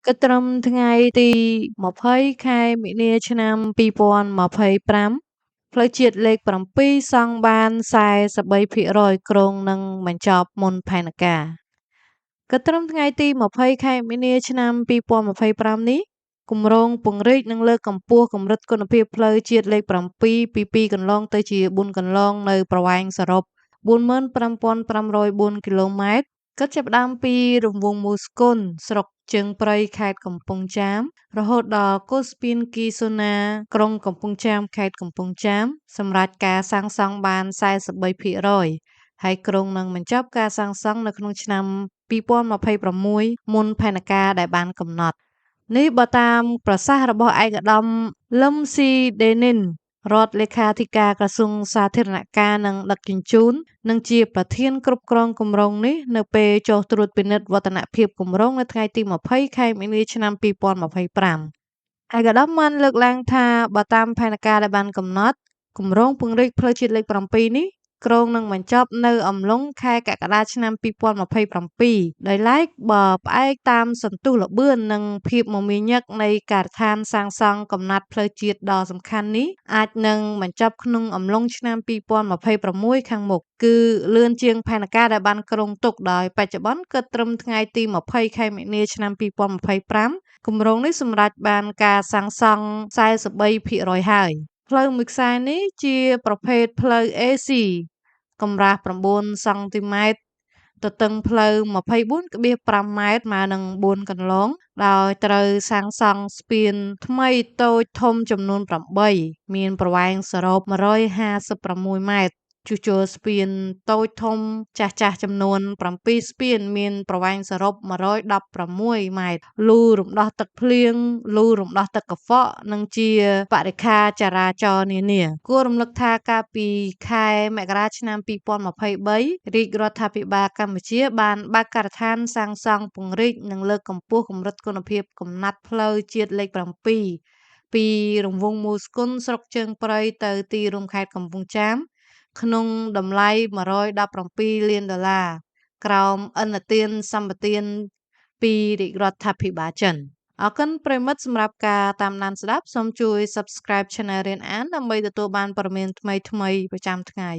គិតត្រឹមថ្ងៃទី20ខែមីនាឆ្នាំ2025ផ្លូវជាតិលេខ7សង់បាន43%គ្រោងនឹងបញ្ចប់មុនផែនការគិតត្រឹមថ្ងៃទី20ខែមីនាឆ្នាំ2025នេះគម្រោងពង្រីកនិងលើកកម្ពស់កម្រិតគុណភាពផ្លូវជាតិលេខ7ពី2កន្លងទៅជា4កន្លងនៅប្រវែងសរុប45,504គីឡូម៉ែត្រគិតចាប់ផ្ដើមពីរង្វង់មូលស្គនស្រុកជើងព្រៃខេត្តកំពង់ចាមរហូតដល់កូស្ពានគីហ្សូណាក្រុងកំពង់ចាមខេត្តកំពង់ចាមសម្រាប់ការសាងសង់បាន43%ហើយក្រុងនឹងបញ្ចប់ការសាងសង់នៅក្នុងឆ្នាំ2026មុនផែនការដែលបានកំណត់នេះបើតាមប្រសាសន៍របស់ឯកឧត្តមលឹមស៊ីដេនិនរដ្ឋលេខាធិការក្រសួងសាធារណការនិងដឹកជញ្ជូននិងជាប្រធានគ្រប់គ្រងគម្រោងនេះនៅពេលចុះត្រួតពិនិត្យវឌ្ឍនភាពគម្រោងនៅថ្ងៃទី20ខែមីនាឆ្នាំ2025ឯកឧត្តមបានលើកឡើងថាបើតាមផែនការដែលបានកំណត់គម្រោងពង្រីកផ្លូវជាតិលេខ7នេះគ្រោងនឹងបញ្ចប់នៅអំឡុងខែកក្កដាឆ្នាំ2027ដោយឡែកបើផ្អែកតាមសន្ទុះល្បឿននិងភាពមមាញឹកនៃការដ្ឋានសាងសង់កំណត់ផ្លូវជាតិដ៏សំខាន់នេះអាចនឹងបញ្ចប់ក្នុងអំឡុងឆ្នាំ2026ខាងមុខគឺលឿនជាងផែនការដែលបានគ្រោងទុកដោយបច្ចុប្បន្នគិតត្រឹមថ្ងៃទី20ខែមីនាឆ្នាំ2025គម្រោងនេះសម្រេចបានការសាងសង់43%ហើយផ្លូវមួយខ្សែនេះជាប្រភេទផ្លូវ AC កម្រាស់9សង់ទីម៉ែត្រទទឹងផ្លូវ 24.5 ម៉ែត្រស្មើនឹង4កន្លងដោយត្រូវសាងសង់ស្ពានថ្មីតូចធំចំនួន8មានប្រវែងសរុប156ម៉ែត្រជួសជុលស្ពានតូចធំចាស់ៗចំនួន7ស្ពានមានប្រវែងសរុប116ម៉ែត្រលូរំដោះទឹកភ្លៀងលូរំដោះទឹកកខ្វក់និងជាបរិក្ខារចរាចរណ៍នានាគួររំលឹកថាកាលពីខែមករាឆ្នាំ2023រាជរដ្ឋាភិបាលកម្ពុជាបានបើកការដ្ឋានសាងសង់ពង្រីកនិងលើកកម្ពស់កម្រិតគុណភាពកំណាត់ផ្លូវជាតិលេខ7ពីរង្វង់មូលស្គនស្រុកជើងព្រៃទៅទីរួមខេត្តកំពង់ចាមក្នុងតម្លៃ$117លានក្រោមឥណទានសម្បទានពីរាជរដ្ឋាភិបាលចិនអរគុណប្រិមិត្តសម្រាប់ការតាមដានស្ដាប់សូមជួយ Subscribe Channel រៀនអានដើម្បីទទួលបានព័ត៌មានថ្មីៗប្រចាំថ្ងៃ